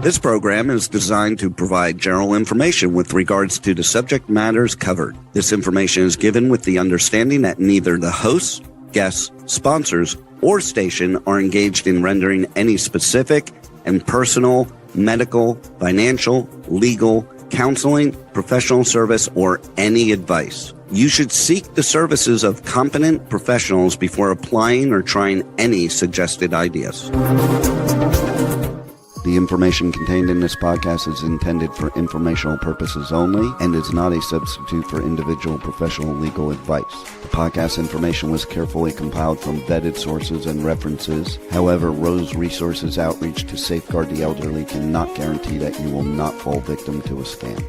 This program is designed to provide general information with regards to the subject matters covered. This information is given with the understanding that neither the hosts, guests, sponsors, or station are engaged in rendering any specific and personal, medical, financial, legal, counseling, professional service, or any advice. You should seek the services of competent professionals before applying or trying any suggested ideas. The information contained in this podcast is intended for informational purposes only and is not a substitute for individual professional legal advice. The podcast information was carefully compiled from vetted sources and references. However, Rose Resources Outreach to Safeguard the Elderly cannot guarantee that you will not fall victim to a scam.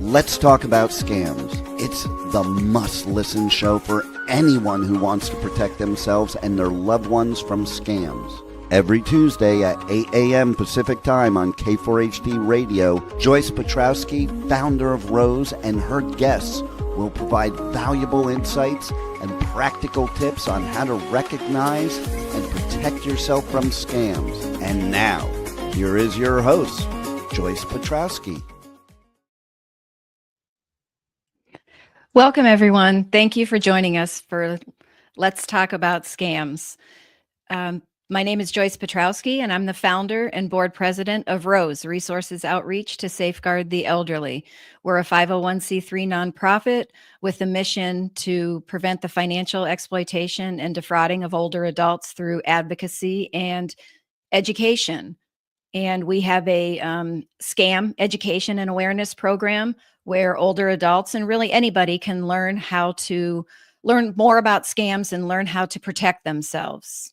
Let's talk about scams. It's the must-listen show for anyone who wants to protect themselves and their loved ones from scams. Every Tuesday at 8 a.m. Pacific Time on K4HD Radio, Joyce Petrowski, founder of Rose, and her guests will provide valuable insights and practical tips on how to recognize and protect yourself from scams. And now, here is your host, Joyce Petrowski. Welcome, everyone. Thank you for joining us for Let's Talk About Scams. My name is Joyce Petrowski, and I'm the founder and board president of Rose Resources Outreach to Safeguard the Elderly. We're a 501c3 nonprofit with a mission to prevent the financial exploitation and defrauding of older adults through advocacy and education. And we have a scam education and awareness program where older adults and really anybody can learn more about scams and learn how to protect themselves.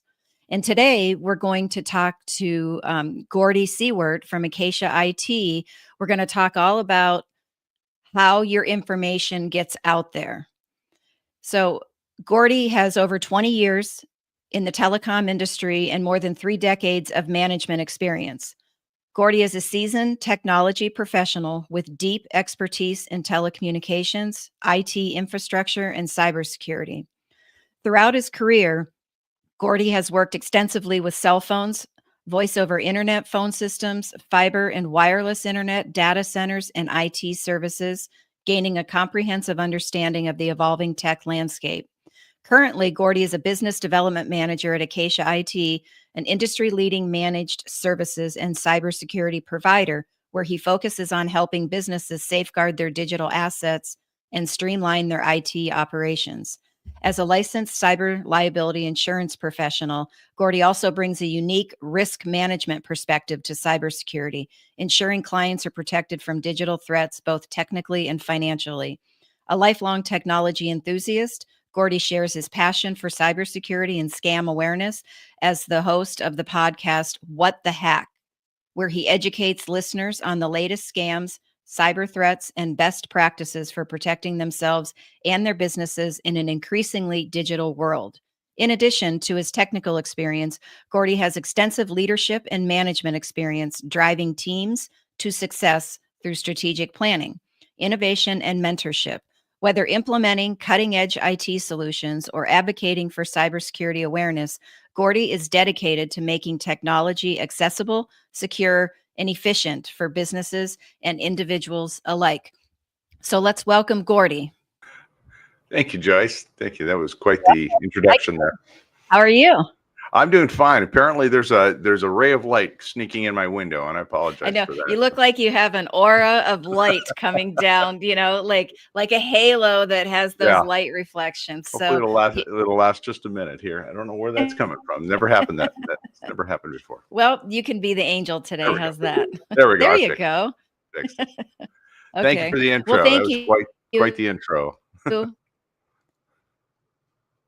And today we're going to talk to Gordie Siewert from Acacia IT. We're going to talk all about how your information gets out there. So Gordie has over 20 years in the telecom industry and more than 3 decades of management experience. Gordie is a seasoned technology professional with deep expertise in telecommunications, IT infrastructure, and cybersecurity. Throughout his career, Gordie has worked extensively with cell phones, voice over internet phone systems, fiber and wireless internet, data centers, and IT services, gaining a comprehensive understanding of the evolving tech landscape. Currently, Gordie is a business development manager at Acacia IT, an industry-leading managed services and cybersecurity provider, where he focuses on helping businesses safeguard their digital assets and streamline their IT operations. As a licensed cyber liability insurance professional, Gordie also brings a unique risk management perspective to cybersecurity, ensuring clients are protected from digital threats both technically and financially. A lifelong technology enthusiast, Gordie shares his passion for cybersecurity and scam awareness as the host of the podcast What the Hack, where he educates listeners on the latest scams, cyber threats, and best practices for protecting themselves and their businesses in an increasingly digital world. In addition to his technical experience, Gordie has extensive leadership and management experience driving teams to success through strategic planning, innovation, and mentorship. Whether implementing cutting-edge IT solutions or advocating for cybersecurity awareness, Gordie is dedicated to making technology accessible, secure, and efficient for businesses and individuals alike. So let's welcome Gordie. Thank you, Joyce. Thank you. That was quite the introduction there. How are you? I'm doing fine. Apparently, there's a ray of light sneaking in my window, and I apologize. I know for that. you look like you have an aura of light coming down. Like a halo that has those light reflections. Hopefully it'll last just a minute here. I don't know where that's coming from. Never happened. That's never happened before. Well, you can be the angel today. How's that? There we go. There you go. Okay. Thank you for the intro. Well, thank that was you. Quite the intro.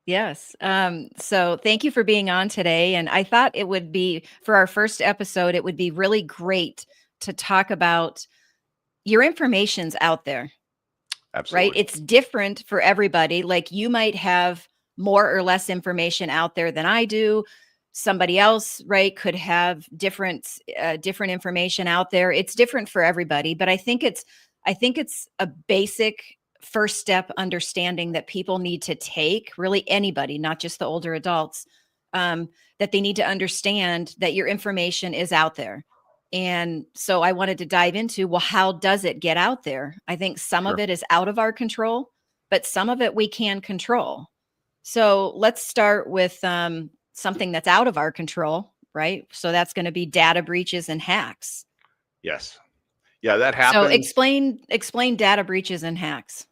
Yes. So thank you for being on today. And I thought it would be, for our first episode, it would be really great to talk about your information's out there. Absolutely. Right? It's different for everybody. Like you might have more or less information out there than I do. Somebody else, right, could have different information out there. It's different for everybody, but I think it's a basic first step understanding that people need to take, really anybody, not just the older adults, that they need to understand that your information is out there. And so I wanted to dive into, well, how does it get out there? I think some of Sure. it is out of our control, but some of it we can control. So let's start with something that's out of our control, right? So that's going to be data breaches and hacks. Yes. Yeah, that So happens. explain data breaches and hacks.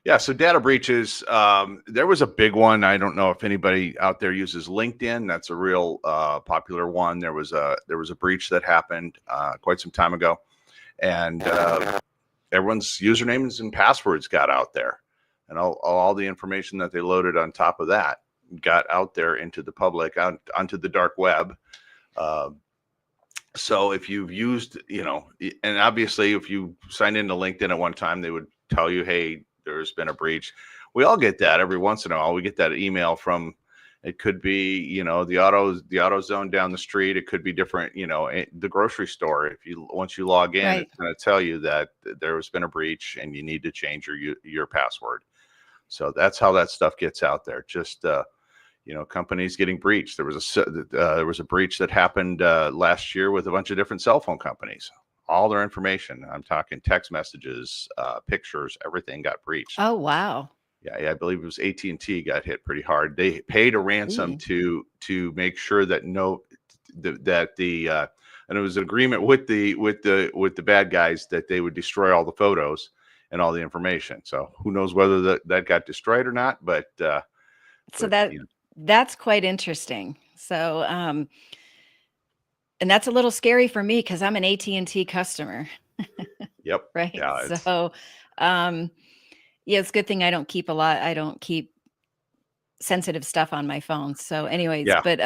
Yeah, so data breaches. There was a big one. I don't know if anybody out there uses LinkedIn. That's a real popular one. There was a breach that happened quite some time ago, and everyone's usernames and passwords got out there, and all the information that they loaded on top of that got out there into the public, onto the dark web. So if you've used, and obviously if you signed into LinkedIn at one time, they would tell you, hey, there's been a breach. We all get that every once in a while. We get that email from, it could be, the AutoZone down the street. It could be different, the grocery store. Once you log in, Right. it's going to tell you that there has been a breach and you need to change your password. So that's how that stuff gets out there. Just, companies getting breached. There was a breach that happened last year with a bunch of different cell phone companies. All their information, I'm talking text messages, pictures, everything got breached. Oh, wow. Yeah, I believe it was AT&T got hit pretty hard. They paid a ransom to make sure that and it was an agreement with the bad guys that they would destroy all the photos and all the information. So who knows whether that got destroyed or not, but that's quite interesting. So, and that's a little scary for me because I'm an AT&T customer. Yep. Right. Yeah. So, it's a good thing I don't keep sensitive stuff on my phone. So anyways, Yeah. but,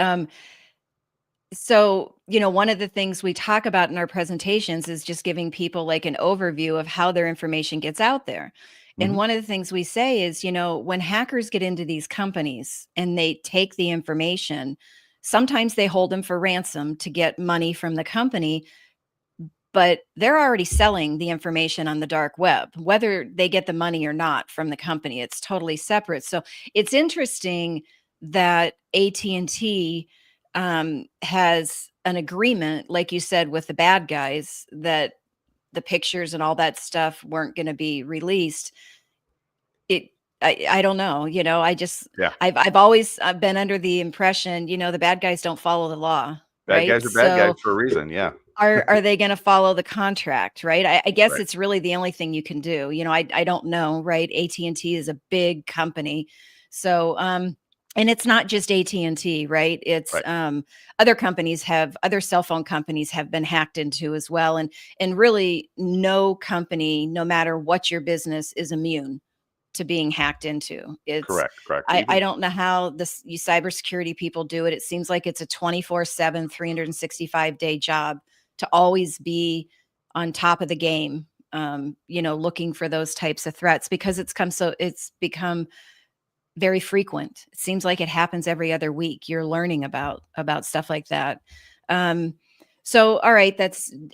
so, one of the things we talk about in our presentations is just giving people like an overview of how their information gets out there. And one of the things we say is, when hackers get into these companies and they take the information, sometimes they hold them for ransom to get money from the company, but they're already selling the information on the dark web, whether they get the money or not from the company. It's totally separate. So it's interesting that AT&T has an agreement, like you said, with the bad guys, that the pictures and all that stuff weren't going to be released. I don't know, I've always been under the impression, the bad guys don't follow the law, Bad right? guys are bad guys for a reason. Yeah. Are they going to follow the contract, right? I guess Right. it's really the only thing you can do. I don't know, right? AT&T is a big company. So, and it's not just AT&T, right? It's Right. other cell phone companies have been hacked into as well. And really no company, no matter what your business, is immune to being hacked into. Correct. I don't know how you cybersecurity people do it. It seems like it's a 24/7, 365-day job to always be on top of the game, looking for those types of threats because it's become very frequent. It seems like it happens every other week. You're learning about stuff like that. So, all right,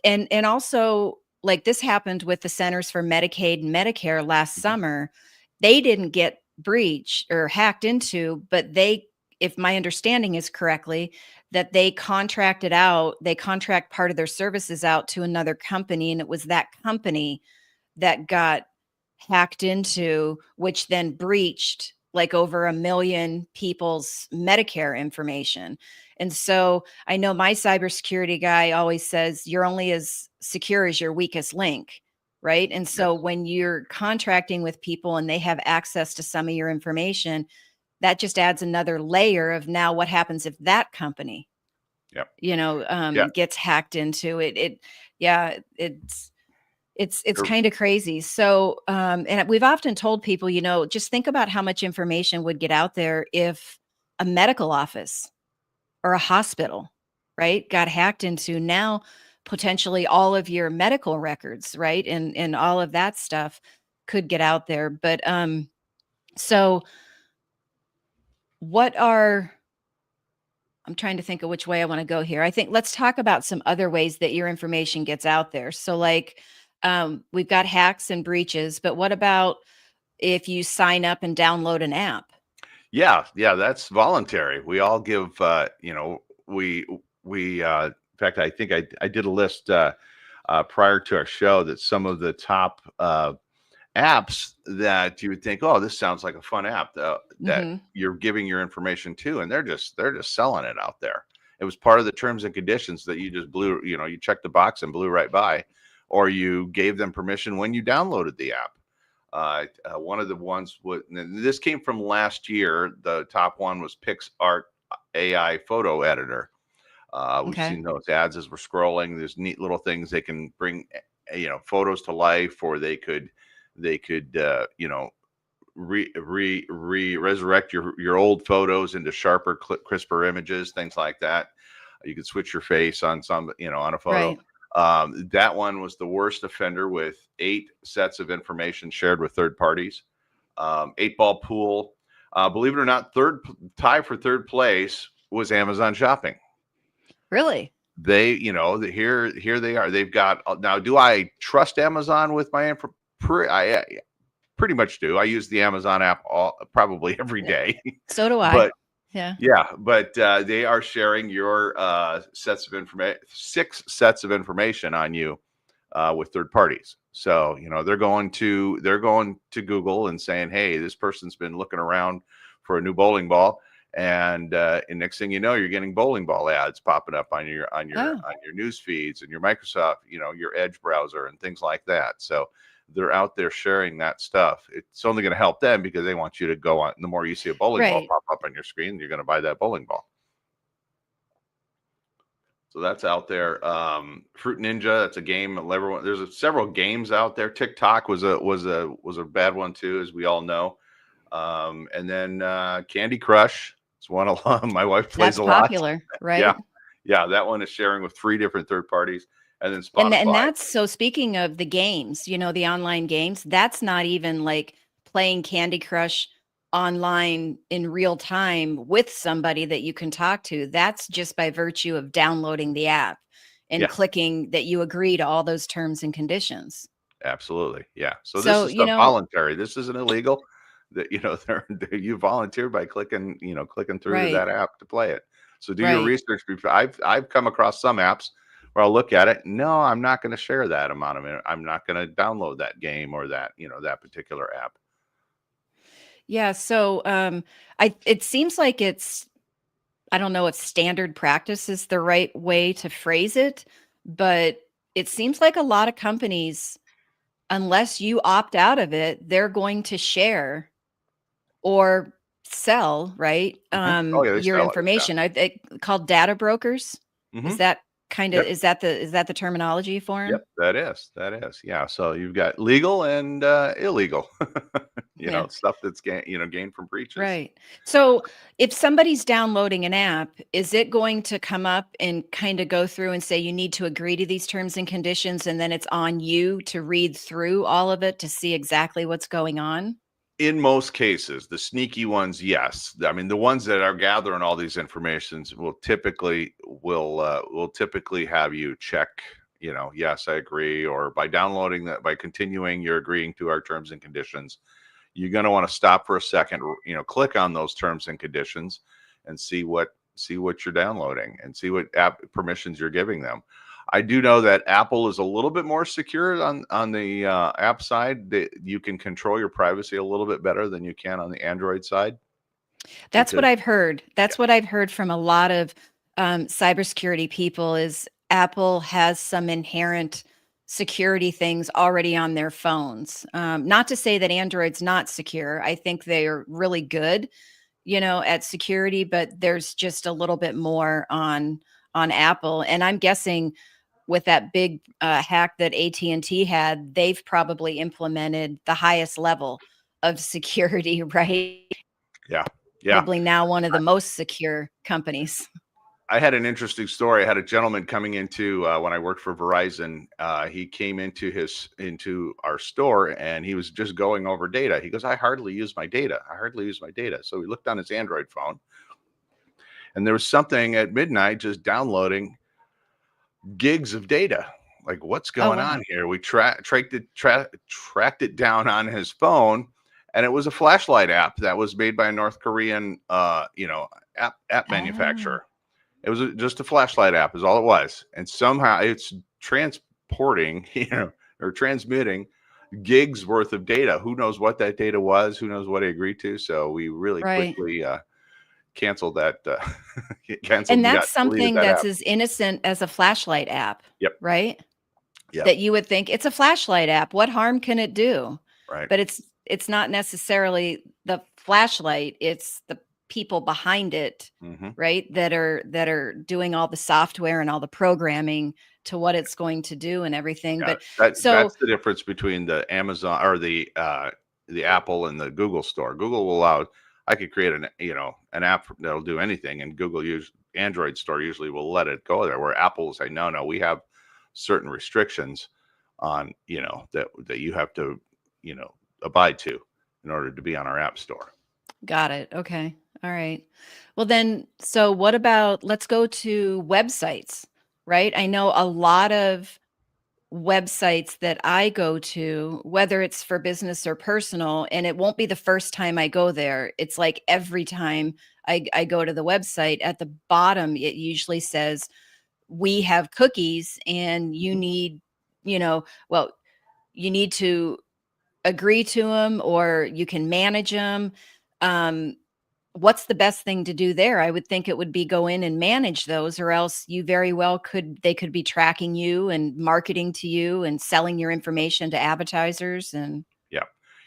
and also like this happened with the Centers for Medicaid and Medicare last summer. They didn't get breached or hacked into, but if my understanding is correctly, that they contract part of their services out to another company. And it was that company that got hacked into, which then breached like over 1 million people's Medicare information. And so I know my cybersecurity guy always says you're only as secure as your weakest link. Right. And so when you're contracting with people and they have access to some of your information, that just adds another layer of now what happens if that company, gets hacked into it. It's kind of crazy. So, and we've often told people, just think about how much information would get out there if a medical office or a hospital, right, got hacked into. Now, potentially all of your medical records, right, and all of that stuff could get out there. But so I'm trying to think of which way I want to go here. I think let's talk about some other ways that your information gets out there. So like we've got hacks and breaches, but what about if you sign up and download an app? Yeah, that's voluntary. We all give, we fact, I think I did a list prior to our show that some of the top apps that you would think, oh, this sounds like a fun app that Hmm. you're giving your information to, and they're just selling it out there. It was part of the terms and conditions that you just blew, you checked the box and blew right by, or you gave them permission when you downloaded the app. One of the ones this came from last year. The top one was PixArt AI photo editor. We've Okay. seen those ads as we're scrolling. There's neat little things they can bring, photos to life, or they could resurrect your old photos into sharper, crisper images, things like that. You could switch your face on on a photo. Right. That one was the worst offender with 8 sets of information shared with third parties. 8-ball pool. Believe it or not, tie for third place was Amazon Shopping. Really? They, here they are. They've got now. Do I trust Amazon with my info? I pretty much do. I use the Amazon app probably every day. So do I. But Yeah. but they are sharing your 6 sets of information on you with third parties. So they're going to Google and saying, hey, this person's been looking around for a new bowling ball, and next thing you know, you're getting bowling ball ads popping up on your news feeds and your Microsoft, your Edge browser and things like that. So they're out there sharing that stuff. It's only going to help them because they want you to go on. The more you see a bowling ball pop up on your screen, you're going to buy that bowling ball. So that's out there. Fruit Ninja, that's a game. There's several games out there. TikTok was a bad one too, as we all know. And then Candy Crush. It's one my wife plays a lot. Popular, right? Yeah, that one is sharing with 3 different third parties. And then Spotify. And that's, so speaking of the games, the online games, that's not even like playing Candy Crush online in real time with somebody that you can talk to. That's just by virtue of downloading the app and clicking that you agree to all those terms and conditions. Absolutely. Yeah. So this is voluntary. This isn't illegal. That you volunteer by clicking through to that app to play it. So do your research before. I've come across some apps where I'll look at it. No, I'm not going to share that amount of it. I'm not going to download that game or that that particular app. Yeah. So it seems like I don't know if standard practice is the right way to phrase it, but it seems like a lot of companies, unless you opt out of it, they're going to share or sell, right? Your information. Called data brokers. Is that is that the terminology for them? Yep, that is. Yeah. So you've got legal and illegal, stuff that's gained from breaches. Right. So if somebody's downloading an app, is it going to come up and kind of go through and say, you need to agree to these terms and conditions, and then it's on you to read through all of it to see exactly what's going on? In most cases, the sneaky ones, yes. I mean, the ones that are gathering all these informations will typically have you check, yes, I agree, or by downloading that, by continuing, you're agreeing to our terms and conditions. You're going to want to stop for a second, click on those terms and conditions and see what you're downloading and see what app permissions you're giving them. I do know that Apple is a little bit more secure on the app side. That you can control your privacy a little bit better than you can on the Android side. That's what I've heard. That's what I've heard from a lot of cybersecurity people is Apple has some inherent security things already on their phones. Not to say that Android's not secure. I think they are really good, at security, but there's just a little bit more on Apple. And I'm guessing with that big hack that AT&T had, they've probably implemented the highest level of security, right? Yeah. Probably now one of the most secure companies. I had an interesting story. I had a gentleman coming into when I worked for Verizon. He came into our store and he was just going over data. He goes, I hardly use my data. So he looked on his Android phone and there was something at midnight just downloading gigs of data. Like, what's going on here? We tracked it down on his phone, and it was a flashlight app that was made by a North Korean app manufacturer. It was just a flashlight app is all it was. And somehow it's transporting, or transmitting gigs worth of data. Who knows what that data was? Who knows what he agreed to? So we really Right. quickly canceled that, And got that's deleted something that that's app. as innocent as a flashlight app, Yep. right? Yep. That you would think it's a flashlight app. What harm can it do? Right. But it's not necessarily the flashlight, it's the people behind it, Mm-hmm. right? That are doing all the software and all the programming to what it's going to do and everything. Yeah, But so that's the difference between the Amazon or the Apple and the Google store. Google will allow, I could create an app that'll do anything, and Android store usually will let it go there. Where Apple will say, no, we have certain restrictions on that you have to abide to in order to be on our app store. got it. Okay. All right. Well, then, so what about, let's go to websites, right? I know a lot of websites that I go to, whether it's for business or personal, and it won't be the first time I go there. It's like every time I go to the website, at the bottom, it usually says, we have cookies and you need, well, you need to agree to them or you can manage them. Um, what's the best thing to do there? I would think it would be go in and manage those, or else you very well they could be tracking you and marketing to you and selling your information to advertisers. And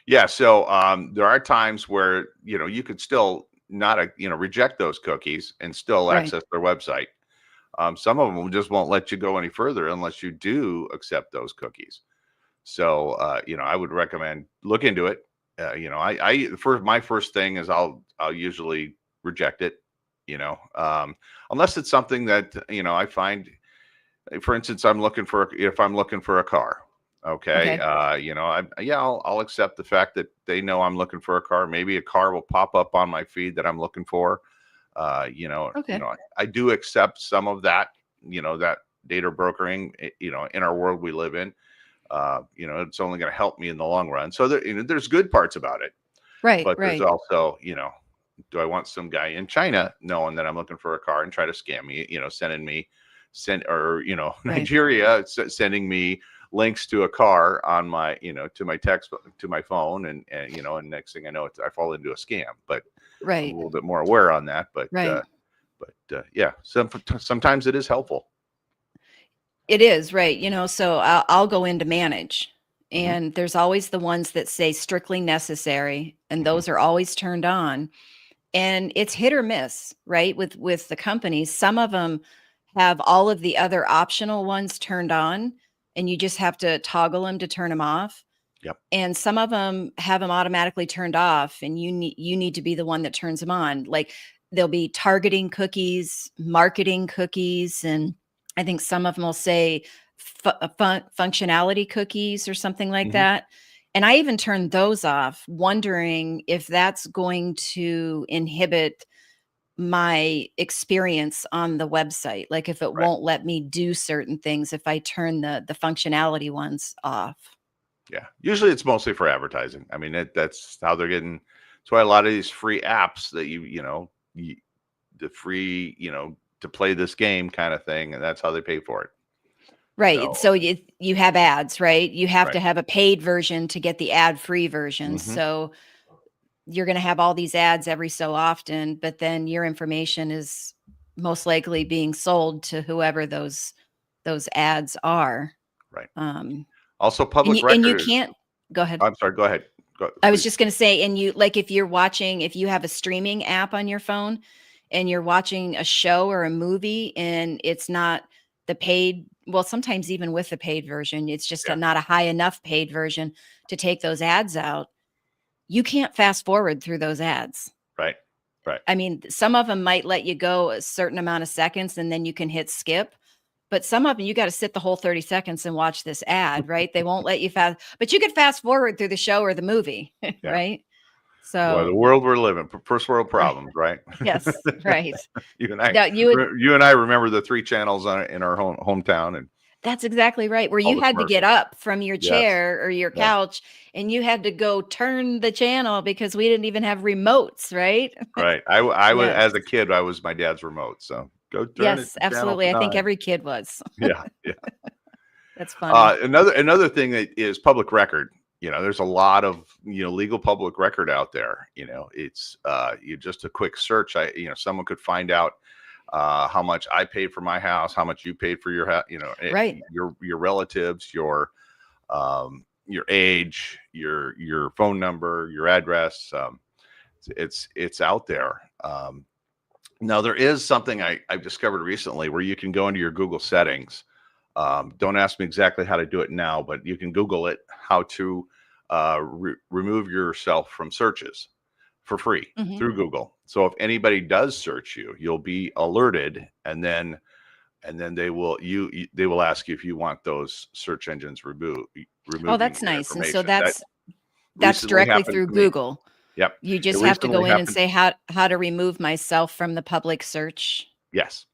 Yeah. So there are times where you could still not reject those cookies and still right, access their website. Some of them just won't let you go any further unless you do accept those cookies. So I would recommend look into it. My first thing is I'll usually reject it. Unless it's something that I find. For instance, if I'm looking for a car. Okay. okay, I'll accept the fact that they know I'm looking for a car. Maybe a car will pop up on my feed that I'm looking for. okay, I do accept some of that, that data brokering, in our world we live in. It's only going to help me in the long run. So there's good parts about it, right, but there's right, also, do I want some guy in China knowing that I'm looking for a car and try to scam me, right, Nigeria sending me links to a car on my, to my my phone. And next thing I know, I fall into a scam, but I'm a right, little bit more aware on that, right. yeah, sometimes it is helpful. It is, right. So I'll go into manage, Hmm. and there's always the ones that say strictly necessary, and Hmm. those are always turned on. And it's hit or miss, right? With the companies, some of them have all of the other optional ones turned on, and you just have to toggle them to turn them off. Yep. And some of them have them automatically turned off, and you need to be the one that turns them on. Like there'll be targeting cookies, marketing cookies, and I think some of them will say functionality cookies or something like Hmm. that. And I even turned those off, wondering if that's going to inhibit my experience on the website. Like if it Right. won't let me do certain things if I turn the functionality ones off. Yeah. Usually it's mostly for advertising. I mean, that's how they're getting. That's why a lot of these free apps that the free, to play this game kind of thing, and that's how they pay for it. Right. So, So you have ads, right? You have right. to have a paid version to get the ad-free version. Hmm. So you're going to have all these ads every so often, but then your information is most likely being sold to whoever those ads are. Right. Um, Also, and public you record. can't go ahead. I'm sorry. Go ahead. I was Please. just going to say, and you like if you have a streaming app on your phone and you're watching a show or a movie and it's not the paid, well, sometimes even with the paid version, it's just Yeah. not a high enough paid version to take those ads out. You can't fast forward through those ads. Right. Right. I mean, some of them might let you go a certain amount of seconds and then you can hit skip. But some of them, you got to sit the whole 30 seconds and watch this ad, right? They won't let you fast, but you could fast forward through the show or the movie, Yeah. right? Well, So, the world we're living, first world right. problems, right? Yes, right. you and I, No, you would, you and I remember the three channels in our hometown and that's exactly right. Where all you the had to get commercials. up from your Yes. chair or your Yeah. couch and you had to go turn the channel because we didn't even have remotes, right? Right. I was Yes. as a kid, I was my dad's remote. So Go turn it Yes, to channel absolutely. I think 9. every kid was. Yeah, yeah. That's funny. Another thing that is public record. There's a lot of legal public record out there. It's you just a quick search. Someone could find out how much I paid for my house, how much you paid for your house. Right. Your relatives, your age, your phone number, your address. It's out there. Now there is something I've discovered recently where you can go into your Google settings. Don't ask me exactly how to do it now, but you can Google it, how to remove yourself from searches for free Mhm. through Google. So if anybody does search you, you'll be alerted, and then they will ask you if you want those search engines Oh, removing that's your nice. And so information. That that's recently directly happened through to me. Google. Yep, You it just have to recently go in and happened. say how to remove myself from the public search. Yes.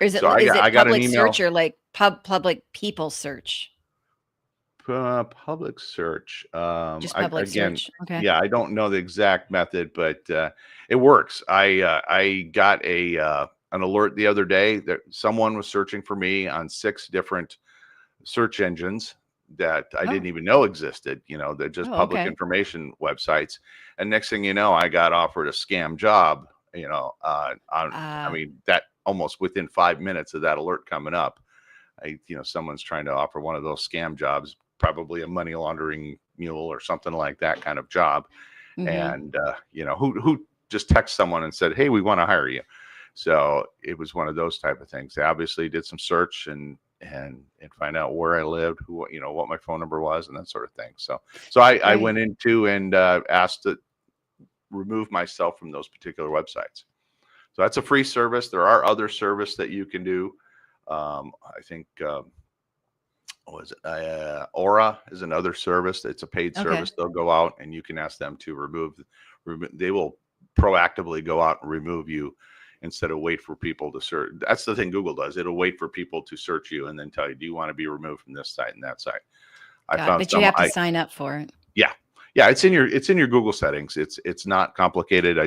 Or So is I it got an public search email. or like public people search? Public search. Just I public again, search. Okay. yeah, I don't know the exact method, but it works. I got an alert the other day that someone was searching for me on 6 different search engines that I didn't Oh. even know existed. They're just Oh, public okay. information websites. And next thing you know, I got offered a scam job. I Uh, mean, that almost within 5 minutes of that alert coming up. Someone's trying to offer one of those scam jobs, probably a money laundering mule or something like that kind of job. mhm. And who just text someone and said, "Hey, we want to hire you." So it was one of those type of things. They obviously did some search and find out where I lived, who what my phone number was, and that sort of thing. So I Right. went into and asked to remove myself from those particular websites. So that's a free service. There are other service that you can do. I think what was it? Aura is another service. It's a paid Okay. service. They'll go out and you can ask them to they will proactively go out and remove you instead of wait for people to search. That's the thing Google does. It'll wait for people to search you and then tell you, do you want to be removed from this site and that site? I Got it. found But you some. have to sign up for it. Yeah, yeah. It's in your Google settings. It's not complicated. I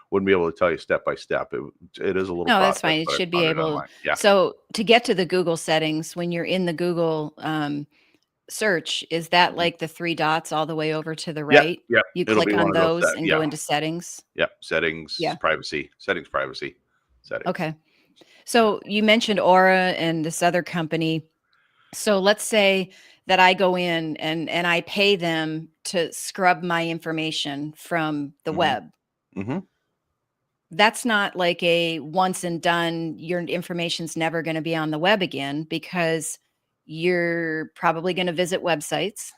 wouldn't be able to tell you step by step. It is a little No, that's process, fine. It but I should be found it able. online. Yeah. So to get to the Google settings, when you're in the Google search, is that Mhm. like the 3 dots all the way over to the Yep. right? Yep. You It'll be click one on of those those set. and go Yeah. into settings? Yep. Settings, Yeah. privacy, settings. Okay. So you mentioned Aura and this other company. So let's say that I go in and I pay them to scrub my information from the Hmm. web. Hmm. That's not like a once and done, your information's never going to be on the web again, because you're probably going to visit websites,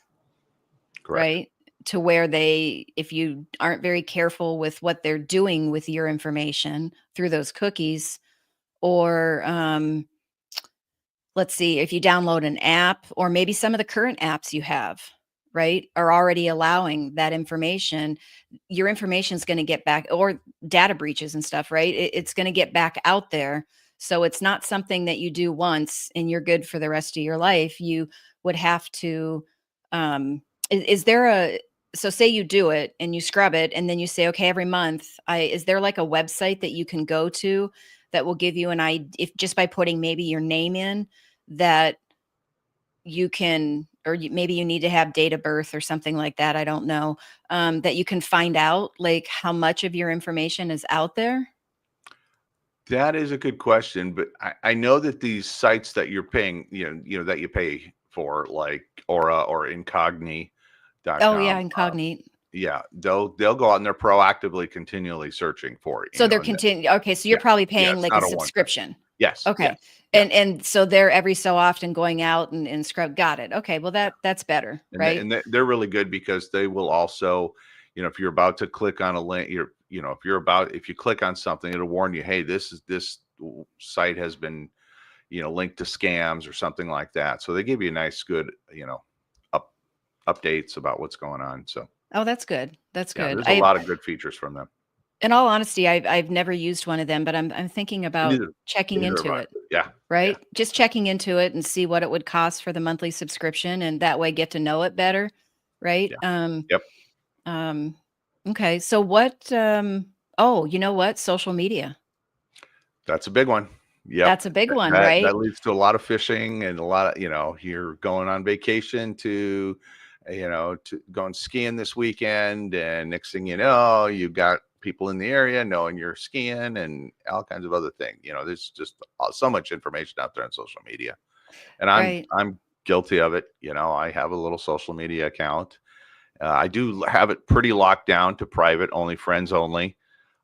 Correct. right? To where if you aren't very careful with what they're doing with your information through those cookies, or let's see, if you download an app, or maybe some of the current apps you have, right, are already allowing that information, your information is going to get back, or data breaches and stuff, right? It's going to get back out there. So it's not something that you do once and you're good for the rest of your life. You would have to, is there so say you do it and you scrub it and then you say, okay, every month, is there like a website that you can go to that will give you an idea, if just by putting maybe your name in, that you can, or maybe you need to have date of birth or something like that, I don't know, that you can find out like how much of your information is out there? That is a good question, but I know that these sites that you're paying, that you pay for, like Aura or Oh yeah, Incogni.com, incognito. yeah, they'll go out and they're proactively continually searching for it, So they're and okay, so you're yeah, probably yeah, paying it's like a not a one time. subscription. Yes, Okay. yes, yeah. And so they're every so often going out and scrub, got it. Okay, well that's better, right? They're really good because they will also, if you're about to click on a link, if you click on something, it'll warn you, hey, this site has been, linked to scams or something like that. So they give you a nice, good, up, updates about what's going on. So Oh, that's good. That's yeah, good. there's a lot of good features from them. In all honesty, I've never used one of them, but I'm thinking about Neither, checking neither have into I. it, Yeah, yeah, right? Just checking into it and see what it would cost for the monthly subscription, and that way get to know it better, right? yeah. Yep. Um, okay. So what? Oh, you know what? Social media. That's a big one. Yep. That's a big one, That right? leads to a lot of fishing and a lot of, you're going on vacation to, to going skiing this weekend, and next thing you know, you've got people in the area knowing you're skiing and all kinds of other things. There's just so much information out there on social media, and Right. I'm guilty of it. I have a little social media account. I do have it pretty locked down to private, only friends only.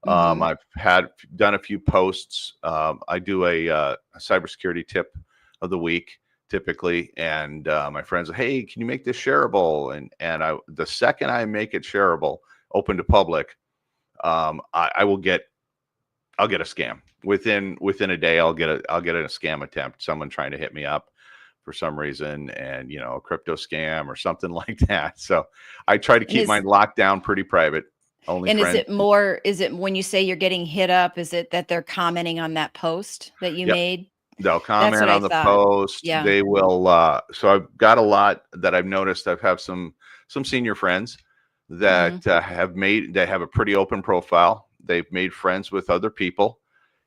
Mm-hmm. I've done a few posts. I do a cybersecurity tip of the week typically, and my friends, hey, can you make this shareable? And the second I make it shareable, open to public, I'll get a scam within a day. I'll get a scam attempt, someone trying to hit me up for some reason, and a crypto scam or something like that. So I try to And keep mine is locked down pretty private, only and friends. is it when you say you're getting hit up, is it that they're commenting on that post that you Yep. made? They'll That's what comment I on the thought. post. Yeah. They will. So I've got a lot that I've noticed. I've have some senior friends Mm-hmm. that have a pretty open profile. They've made friends with other people.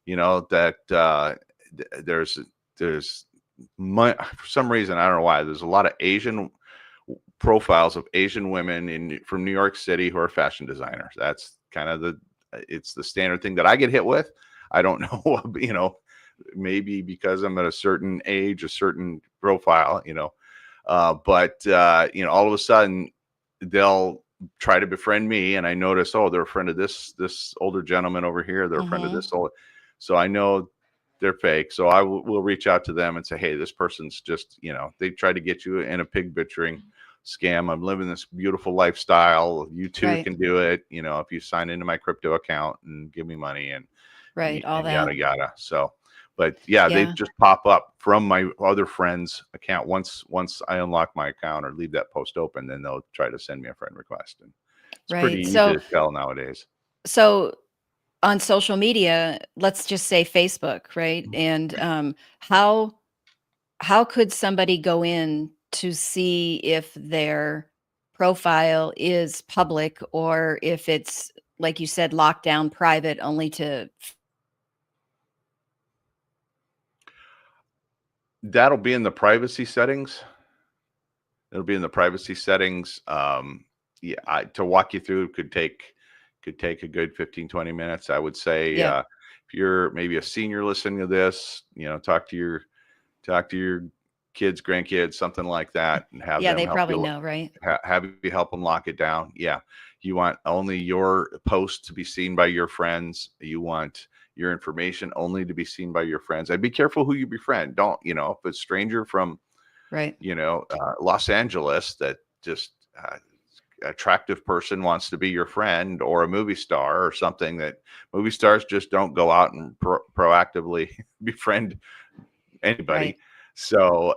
That there's for some reason, I don't know why, there's a lot of Asian profiles of Asian women from New York City who are fashion designers. That's kind of it's the standard thing that I get hit with. I don't know, maybe because I'm at a certain age, a certain profile, but all of a sudden they'll try to befriend me, and I notice, oh, they're a friend of this older gentleman over here. They're a friend of Mm-hmm. this old, so I know they're fake. So I will reach out to them and say, hey, this person's just, they try to get you in a pig butchering scam. I'm living this beautiful lifestyle. You too Right. can do it. If you sign into my crypto account and give me money Right. All and that. yada yada. So, but yeah, they Yeah. just pop up from my other friend's account. Once I unlock my account or leave that post open, then they'll try to send me a friend request, and it's pretty Right. easy to tell nowadays. So on social media, let's just say Facebook, right? And how could somebody go in to see if their profile is public or if it's, like you said, locked down private only to That'll be in the privacy settings. It'll be in the privacy settings. Yeah, to walk you through could take a good 15-20 minutes. I would say, yeah. if you're maybe a senior listening to this, talk to your kids, grandkids, something like that, and have Yeah, them they help probably you know, right? have you help them lock it down. Yeah, you want only your post to be seen by your friends. You want your information only to be seen by your friends. And be careful who you befriend. Don't, if it's a stranger from Right. Los Angeles that just attractive person wants to be your friend, or a movie star or something, that movie stars just don't go out and proactively befriend anybody. Right. So,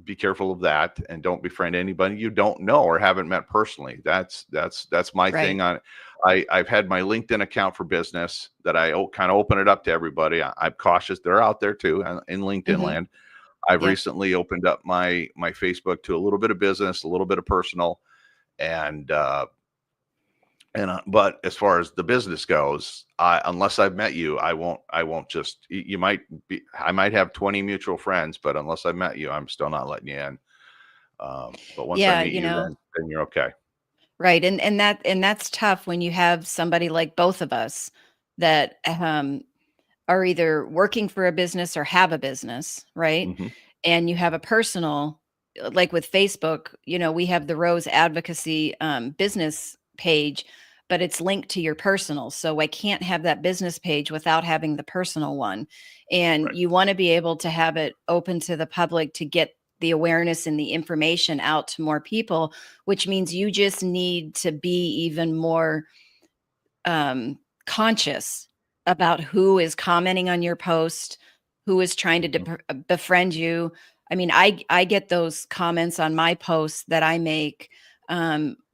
be careful of that, and don't befriend anybody you don't know or haven't met personally. That's my thing Right. on. I've had my LinkedIn account for business that I kind of open it up to everybody. I'm cautious. They're out there too in LinkedIn Mhm. land. I've Yep. recently opened up my Facebook to a little bit of business, a little bit of personal, and but as far as the business goes, unless I've met you, I won't just. You might be. I might have 20 mutual friends, but unless I've met you, I'm still not letting you in. But once I Yeah, meet you, then you're okay. right. And that's tough when you have somebody like both of us that are either working for a business or have a business, right? Hmm. And you have a personal, like with Facebook, we have the Rose Advocacy business page, but it's linked to your personal. So I can't have that business page without having the personal one. And Right. you want to be able to have it open to the public to get the awareness and the information out to more people, which means you just need to be even more conscious about who is commenting on your post, who is trying to Mhm. befriend you. I mean, I get those comments on my posts that I make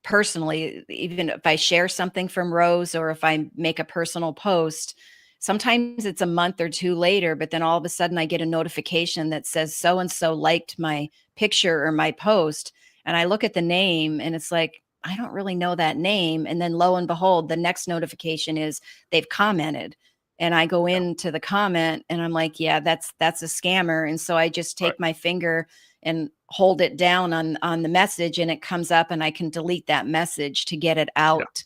personally, even if I share something from Rose or if I make a personal post. Sometimes it's a month or two later, but then all of a sudden I get a notification that says so and so liked my picture or my post. And I look at the name and it's like, I don't really know that name. And then lo and behold, the next notification is they've commented. and I go into the comment and I'm like, yeah, that's a scammer. And so I just Right. take my finger and hold it down on the message, and it comes up, and I can delete that message to get it out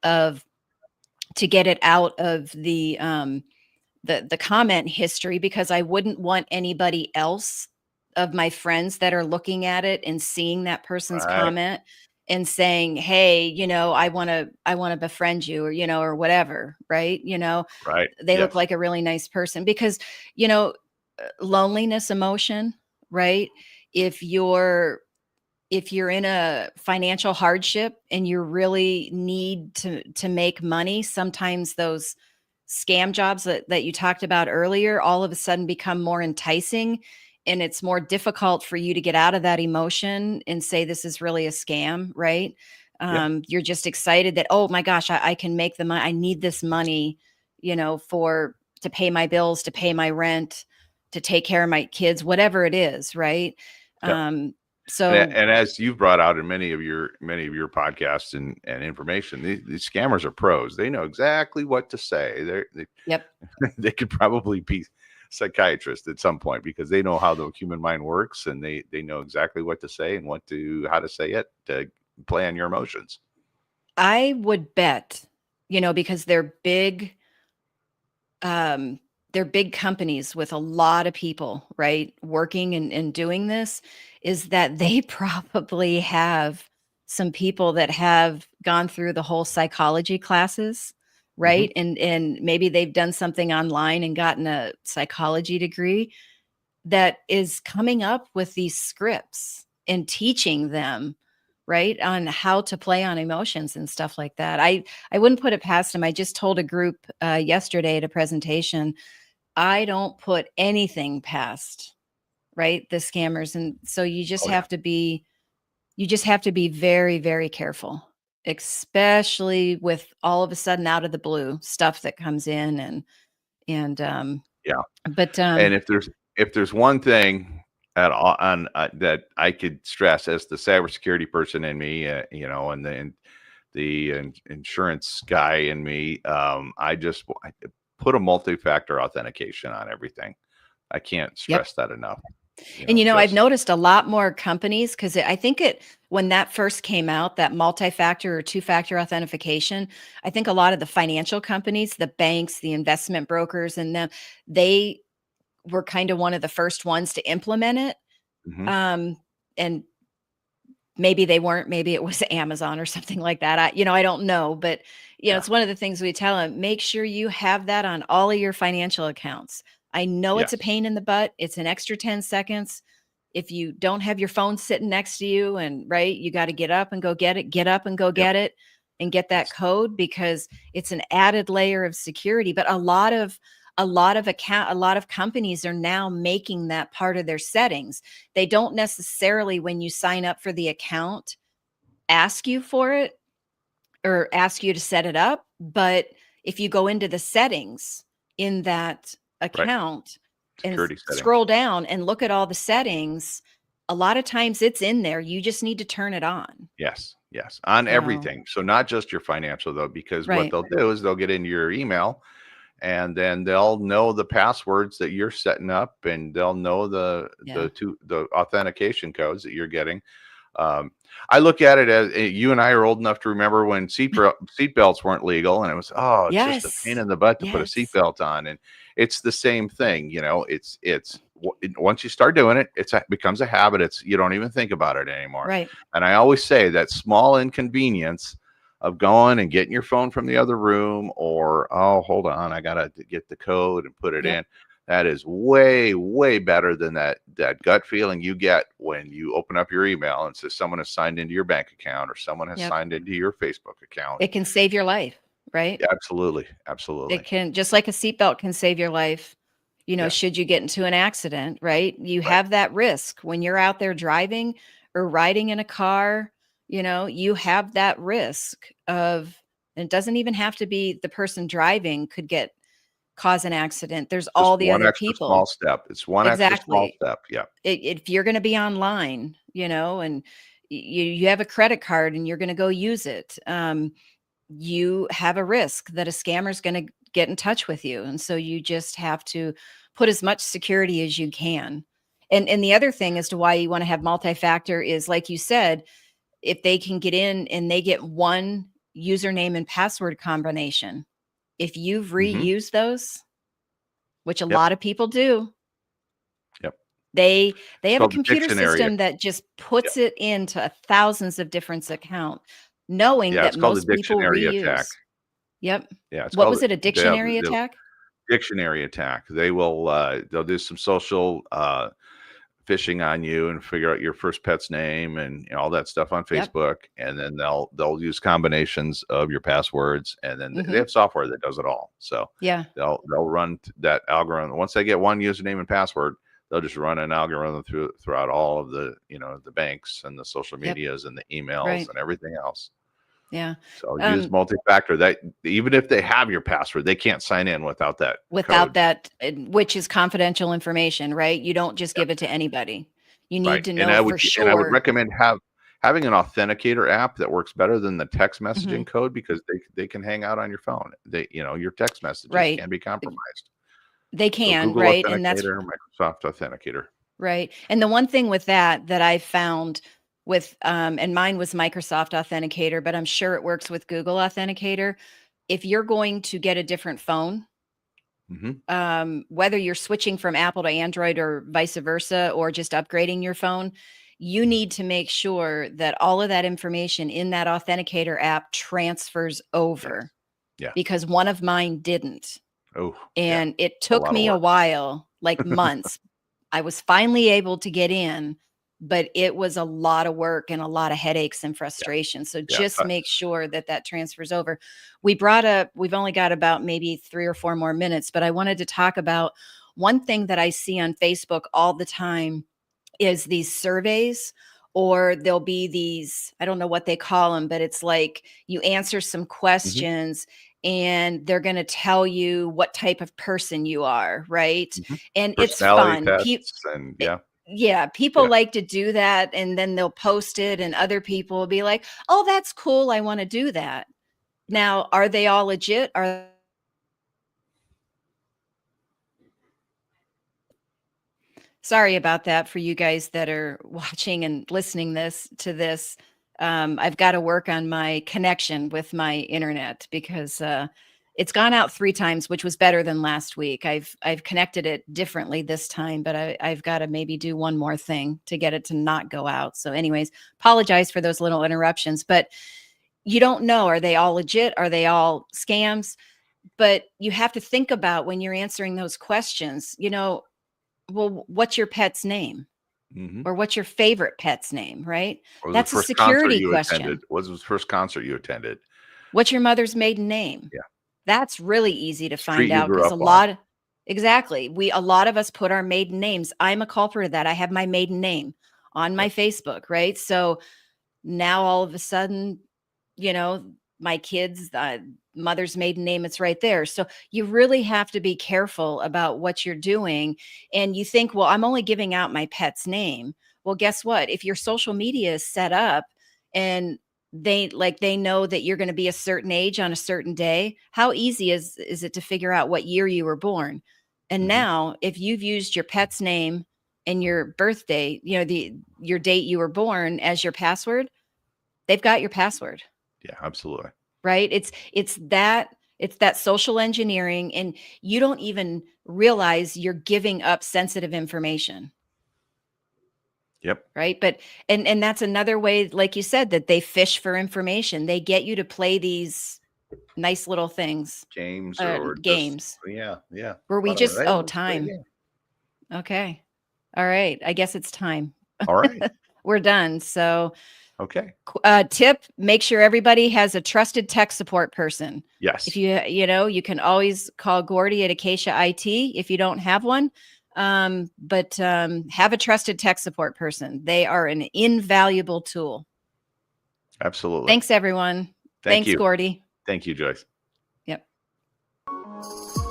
of the comment history, because I wouldn't want anybody else of my friends that are looking at it and seeing that person's Right. comment and saying, hey, I want to befriend you, or, or whatever, right? Right. They look Yes. like a really nice person, because, loneliness emotion, right? If you're in a financial hardship and you really need to make money, sometimes those scam jobs that you talked about earlier all of a sudden become more enticing, and it's more difficult for you to get out of that emotion and say this is really a scam, right? Yeah. You're just excited that, oh my gosh, I can make the money. I need this money, to pay my bills, to pay my rent, to take care of my kids, whatever it is, right? Yeah. Um, And, so and as you've brought out in many of your podcasts and information, these scammers are pros. They know exactly what to say. They yep. they could probably be psychiatrists at some point, because they know how the human mind works, and they know exactly what to say and how to say it to play on your emotions. I would bet, because um, they're big companies with a lot of people, right, working and doing this, is that they probably have some people that have gone through the whole psychology classes, Hmm. right? And maybe they've done something online and gotten a psychology degree that is coming up with these scripts and teaching them, right, on how to play on emotions and stuff like that. I wouldn't put it past them. I just told a group yesterday at a presentation, I don't put anything past, right, the scammers. And so Oh yeah. you just have to be very, very careful, especially with all of a sudden out of the blue stuff that comes in. And Yeah. but And if there's one thing at all that I could stress as the cybersecurity person in me, and the insurance guy in me, I put a multi-factor authentication on everything. I can't yep. stress that enough. And I've Just noticed a lot more companies, because I think when that first came out, that multi-factor or two-factor authentication, I think a lot of the financial companies, the banks, the investment brokers, and they were kind of one of the first ones to implement it. mhm. And maybe they weren't, maybe it was Amazon or something like that. I don't know, but Yeah. it's one of the things we tell them, make sure you have that on all of your financial accounts. I know it's a Yes. pain in the butt. It's an extra 10 seconds. If you don't have your phone sitting next to you, and right, you got to get up and go get it, get up and go Yep. get it and get that Yes. code, because it's an added layer of security. But a lot of companies are now making that part of their settings. They don't necessarily, when you sign up for the account, ask you for it or ask you to set it up. But if you go into the settings in that Right. account and Security settings. scroll down and look at all the settings, a lot of times it's in there. You just need to turn it on. Yes. Yes. On So, everything. So not just your financial though, because what right. they'll do is they'll get into your email, and then they'll know the passwords that you're setting up, and they'll know Yeah. the authentication codes that you're getting. Um, I look at it as you and I are old enough to remember when seatbelts weren't legal, and it was, oh, it's just a pain Yes. in the butt to put a Yes. seatbelt on, and it's the same thing. Once you start doing it, it becomes a habit. You don't even think about it anymore. Right. And I always say that small inconvenience of going and getting your phone from the other room, or, oh, hold on, I gotta get the code and put it Yep. in. That is way, way better than that gut feeling you get when you open up your email and says someone has signed into your bank account, or someone has Yep. signed into your Facebook account. It can save your life, right? Yeah, absolutely. It Absolutely. can, just like a seatbelt can save your life, Yes. should you get into an accident, right? You Right. have that risk when you're out there driving or riding in a car, you have that risk of, and it doesn't even have to be the person driving cause an accident. There's Just all the one other extra small people. step. It's one extra small Exactly. step. Yeah. If you're going to be online, and you have a credit card and you're going to go use it, you have a risk that a scammer's going to get in touch with you. And so you just have to put as much security as you can. And the other thing as to why you want to have multi-factor is, like you said, if they can get in and they get one username and password combination, if you've reused those, which a lot of people do, they have a called the computer dictionary. system that just puts it into thousands of different accounts, knowing that it's called most the people dictionary reuse. attack. Yep. Yeah, it's What called was it? A dictionary attack? dictionary attack. They will they'll do some social phishing on you and figure out your first pet's name and all that stuff on Facebook, and then they'll use combinations of your passwords, and then they have software that does it all. So they'll run that algorithm. Once they get one username and password, they'll just run an algorithm throughout all of the the banks and the social medias and the emails and everything else. Yeah. So use multi-factor. That even if they have your password, they can't sign in without that. Without that, which is confidential information, right? You don't just give it to anybody. You need to know for sure. And I would recommend having an authenticator app that works better than the text messaging code, because they can hang out on your phone. Your text messages can be compromised. They can, so Google right? Authenticator, And that's Microsoft Authenticator. right. And the one thing with that I found with, and mine was Microsoft Authenticator, but I'm sure it works with Google Authenticator. If you're going to get a different phone, whether you're switching from Apple to Android or vice versa, or just upgrading your phone, you need to make sure that all of that information in that Authenticator app transfers over. Yeah. Because one of mine didn't. Oh, and it took me a while, like months. I was finally able to get in, but it was a lot of work and a lot of headaches and frustration. So just make sure that transfers over. We've only got about maybe 3 or 4 more minutes, but I wanted to talk about one thing that I see on Facebook all the time is these surveys, or there'll be these, I don't know what they call them, but it's like you answer some questions and they're going to tell you what type of person you are, right? And it's fun. People like to do that, and then they'll post it and other people will be like, oh, that's cool, I want to do that. Now, are they all legit? Sorry about that for you guys that are watching and listening to this. I've got to work on my connection with my internet, because it's gone out 3 times, which was better than last week. I've connected it differently this time, but I've got to maybe do one more thing to get it to not go out. So anyways, apologize for those little interruptions, but you don't know, are they all legit? Are they all scams? But you have to think about, when you're answering those questions, well, what's your pet's name? Or what's your favorite pet's name, right? That's a security question. What was the first concert you attended? What's your mother's maiden name? Yeah. That's really easy to find out, because a lot of us put our maiden names. I'm a culprit of that. I have my maiden name on my Facebook, right? So now all of a sudden, my kids, mother's maiden name, it's right there. So you really have to be careful about what you're doing. And you think, well, I'm only giving out my pet's name. Well, guess what? If your social media is set up and they know that you're going to be a certain age on a certain day, how easy is it to figure out what year you were born? And now, if you've used your pet's name and your birthday, your date you were born as your password, they've got your password. Yeah, absolutely. Right. It's that social engineering, and you don't even realize you're giving up sensitive information. Yep. Right. But, and that's another way, like you said, that they fish for information. They get you to play these nice little things. Games. Yeah. Where we just, time. Okay. All right. I guess it's time. All right. We're done. So, okay. Tip, make sure everybody has a trusted tech support person. Yes. If you can always call Gordie at Acacia IT if you don't have one. But have a trusted tech support person. They are an invaluable tool. Absolutely. Thanks, everyone. Thanks, Gordie. Thank you, Joyce. Yep.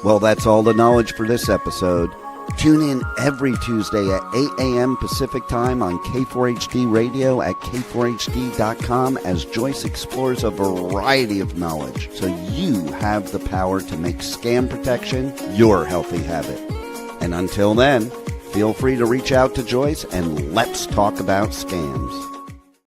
Well, that's all the knowledge for this episode. Tune in every Tuesday at 8 a.m. Pacific Time on K4HD Radio at k4hd.com as Joyce explores a variety of knowledge so you have the power to make scam protection your healthy habit. And until then, feel free to reach out to Joyce and let's talk about scams.